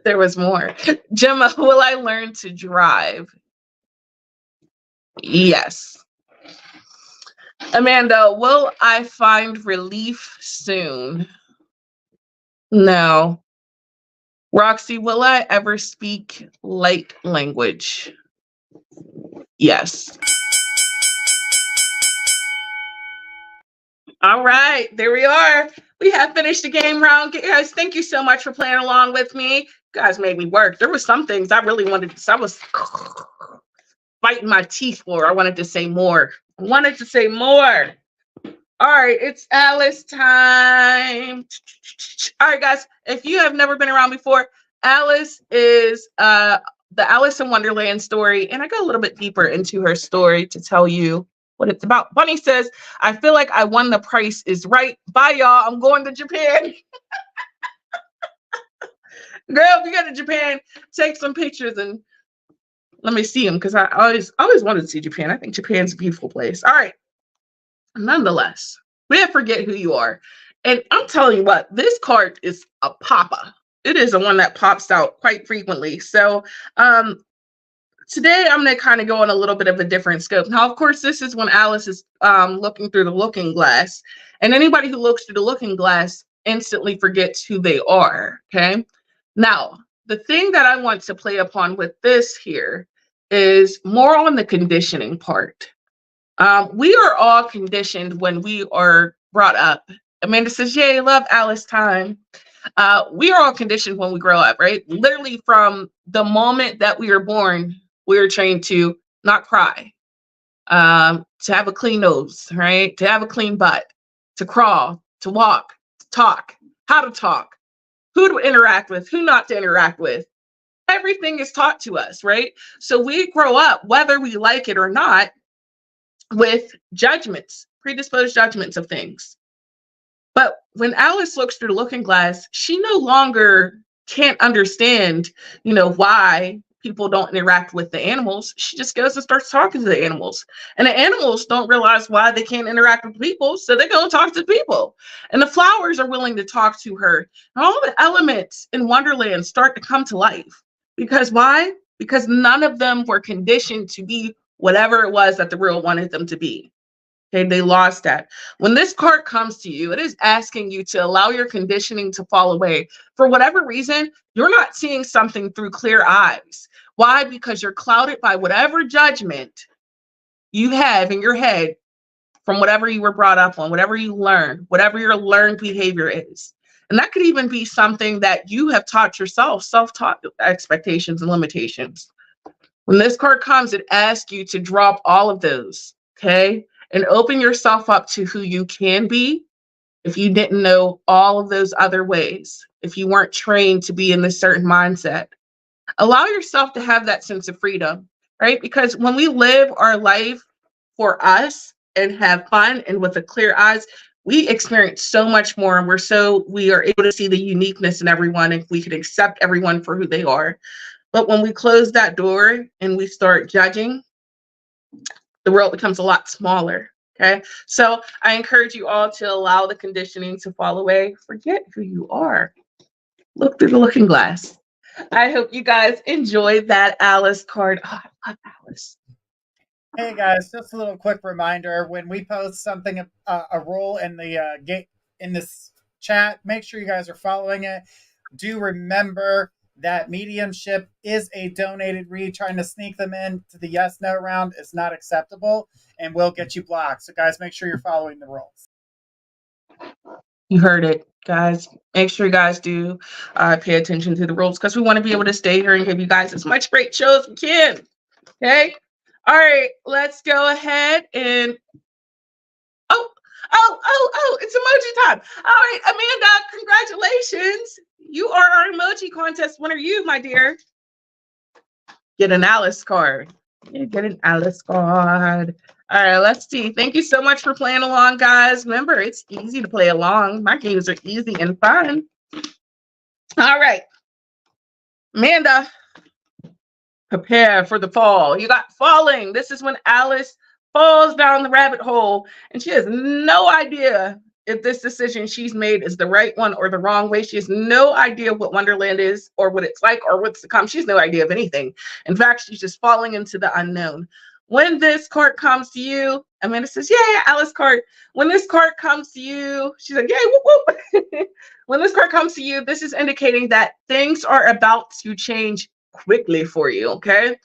There was more. Gemma, will I learn to drive? Yes. Amanda, will I find relief soon? No. Roxy, will I ever speak light language? Yes. All right, there we are. We have finished the game round. Guys, thank you so much for playing along with me. You guys made me work. There were some things I really wanted to, I was biting my teeth for. I wanted to say more. All right, it's Alice time. All right, guys, if you have never been around before, Alice is the Alice in Wonderland story, and I go a little bit deeper into her story to tell you what it's about. Bunny says, I feel like I won The Price is Right. Bye, y'all. I'm going to Japan. Girl, if you go to Japan, take some pictures and let me see them, because I always wanted to see Japan. I think Japan's a beautiful place. All right. Nonetheless, we have Forget Who You Are. And I'm telling you what, this card is a popper. It is the one that pops out quite frequently. So today I'm going to kind of go on a little bit of a different scope. Now, of course, this is when Alice is looking through the looking glass. And anybody who looks through the looking glass instantly forgets who they are. Okay. Now, the thing that I want to play upon with this here is more on the conditioning part. We are all conditioned when we are brought up. Amanda says, yay, love Alice time. We are all conditioned when we grow up, right? Literally from the moment that we are born, we are trained to not cry, to have a clean nose, right? To have a clean butt, to crawl, to walk, to talk, how to talk, who to interact with, who not to interact with. Everything is taught to us, right? So we grow up, whether we like it or not, with judgments, predisposed judgments of things. But when Alice looks through the looking glass, she no longer can't understand, why people don't interact with the animals. She just goes and starts talking to the animals. And the animals don't realize why they can't interact with people, so they go and talk to people. And the flowers are willing to talk to her. And all the elements in Wonderland start to come to life. Because why? Because none of them were conditioned to be whatever it was that the world wanted them to be. Okay, they lost that. When this card comes to you, it is asking you to allow your conditioning to fall away. For whatever reason, you're not seeing something through clear eyes. Why? Because you're clouded by whatever judgment you have in your head from whatever you were brought up on, whatever you learn, whatever your learned behavior is. And that could even be something that you have taught yourself, self-taught expectations and limitations. When this card comes, it asks you to drop all of those, okay? And open yourself up to who you can be if you didn't know all of those other ways, if you weren't trained to be in this certain mindset. Allow yourself to have that sense of freedom, right? Because when we live our life for us and have fun and with a clear eyes, we experience so much more, and we are able to see the uniqueness in everyone, and we can accept everyone for who they are. But when we close that door and we start judging, the world becomes a lot smaller, okay? So I encourage you all to allow the conditioning to fall away. Forget who you are. Look through the looking glass. I hope you guys enjoyed that Alice card. Oh, I love Alice. Hey guys, just a little quick reminder: when we post something, a rule in the in this chat, make sure you guys are following it. Do remember that mediumship is a donated read. Trying to sneak them in to the yes/no round is not acceptable and will get you blocked. So guys, make sure you're following the rules. You heard it, guys. Make sure you guys do pay attention to the rules, because we want to be able to stay here and give you guys as much great show as we can. Okay? All right, let's go ahead and it's emoji time. All right, Amanda, congratulations. You are our emoji contest winner, my dear. Get an Alice card. Get an Alice card. All right, let's see. Thank you so much for playing along, guys. Remember, it's easy to play along. My games are easy and fun. All right, Amanda, prepare for the fall. You got falling. This is when Alice falls down the rabbit hole and she has no idea if this decision she's made is the right one or the wrong way. She has no idea what Wonderland is or what it's like or what's to come. She has no idea of anything. In fact, she's just falling into the unknown. When this card comes to you, Amanda says, yeah, Alice card. When this card comes to you, she's like, yay, whoop, whoop. When this card comes to you, this is indicating that things are about to change quickly for you, okay?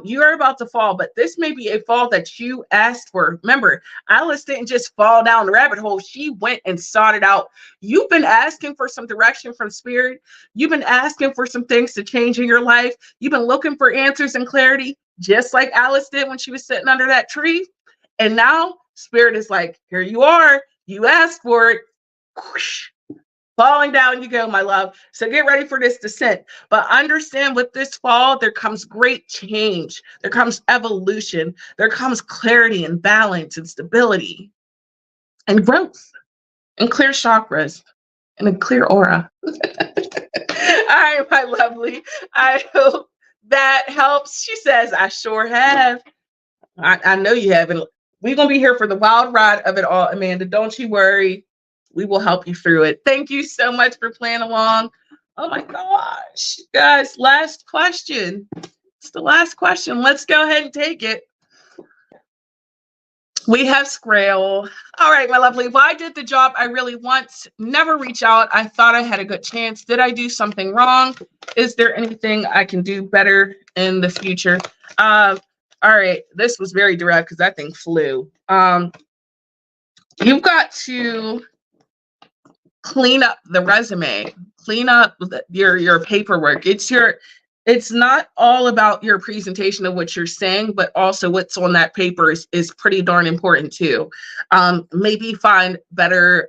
You are about to fall, but this may be a fall that you asked for. Remember, Alice didn't just fall down the rabbit hole. She went and sought it out. You've been asking for some direction from spirit. You've been asking for some things to change in your life. You've been looking for answers and clarity, just like Alice did when she was sitting under that tree. And now spirit is like, here you are. You asked for it. Whoosh. Falling down you go, my love. So get ready for this descent. But understand with this fall, there comes great change. There comes evolution. There comes clarity and balance and stability and growth and clear chakras and a clear aura. All right, my lovely. I hope that helps. She says, I sure have. I know you have. And we're going to be here for the wild ride of it all, Amanda. Don't you worry. We will help you through it. Thank you so much for playing along. Oh my gosh, guys, last question. It's the last question. Let's go ahead and take it. We have Scrail. All right, my lovely. Well, I did the job I really want. Never reach out. I thought I had a good chance. Did I do something wrong? Is there anything I can do better in the future? All right, this was very direct because that thing flew. You've got to clean up the resume, clean up your paperwork. It's not all about your presentation of what you're saying, but also what's on that paper is pretty darn important too. Maybe find better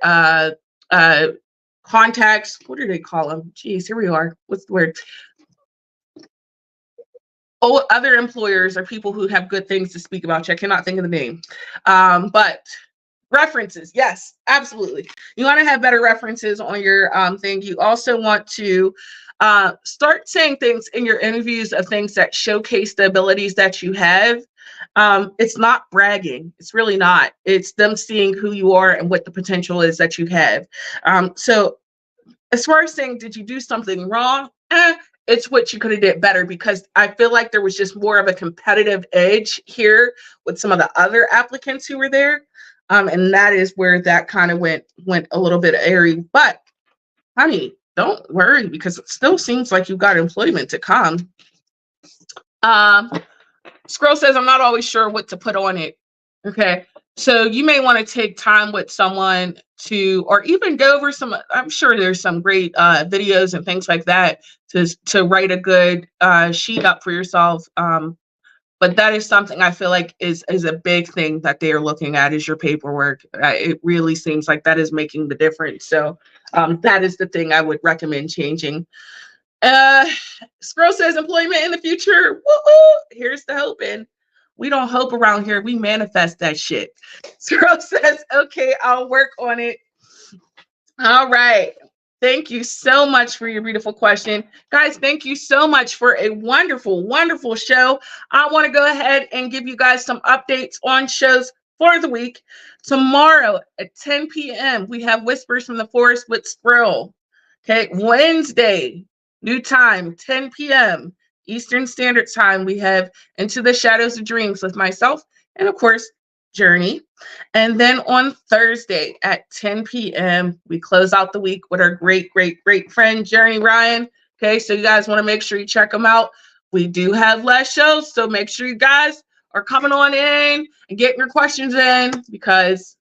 contacts. What do they call them? Geez, here we are. What's the word? Oh, other employers or people who have good things to speak about. I cannot think of the name. But references, yes, absolutely. You want to have better references on your thing. You also want to start saying things in your interviews of things that showcase the abilities that you have. It's not bragging. It's really not. It's them seeing who you are and what the potential is that you have. So as far as saying, did you do something wrong? It's what you could have did better, because I feel like there was just more of a competitive edge here with some of the other applicants who were there. And that is where that kind of went a little bit airy. But honey, don't worry, because it still seems like you've got employment to come. Scroll says, I'm not always sure what to put on it. Okay. So you may want to take time with someone to, or even go over some, I'm sure there's some great videos and things like that to write a good sheet up for yourself. But that is something I feel like is a big thing that they are looking at, is your paperwork. It really seems like that is making the difference. So that is the thing I would recommend changing. Scroll says, employment in the future. Woo-hoo! Here's the hoping. We don't hope around here. We manifest that shit. Scroll says, okay, I'll work on it. All right. Thank you so much for your beautiful question. Guys, thank you so much for a wonderful, wonderful show. I want to go ahead and give you guys some updates on shows for the week. Tomorrow at 10 p.m., we have Whispers from the Forest with Squirrel. Okay, Wednesday, new time, 10 p.m. Eastern Standard Time, we have Into the Shadows of Dreams with myself and, of course, Journey. And then on Thursday at 10 p.m., we close out the week with our great, great, great friend, Journey Ryan. Okay, so you guys want to make sure you check them out. We do have less shows, so make sure you guys are coming on in and getting your questions in, because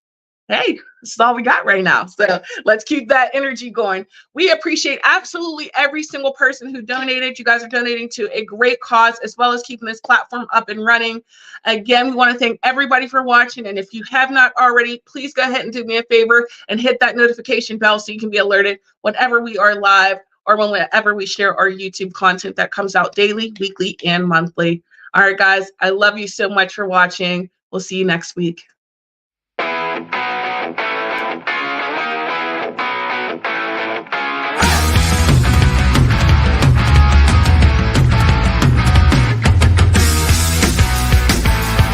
hey, this is all we got right now. So let's keep that energy going. We appreciate absolutely every single person who donated. You guys are donating to a great cause, as well as keeping this platform up and running. Again, we want to thank everybody for watching. And if you have not already, please go ahead and do me a favor and hit that notification bell so you can be alerted whenever we are live or whenever we share our YouTube content that comes out daily, weekly, and monthly. All right, guys, I love you so much for watching. We'll see you next week.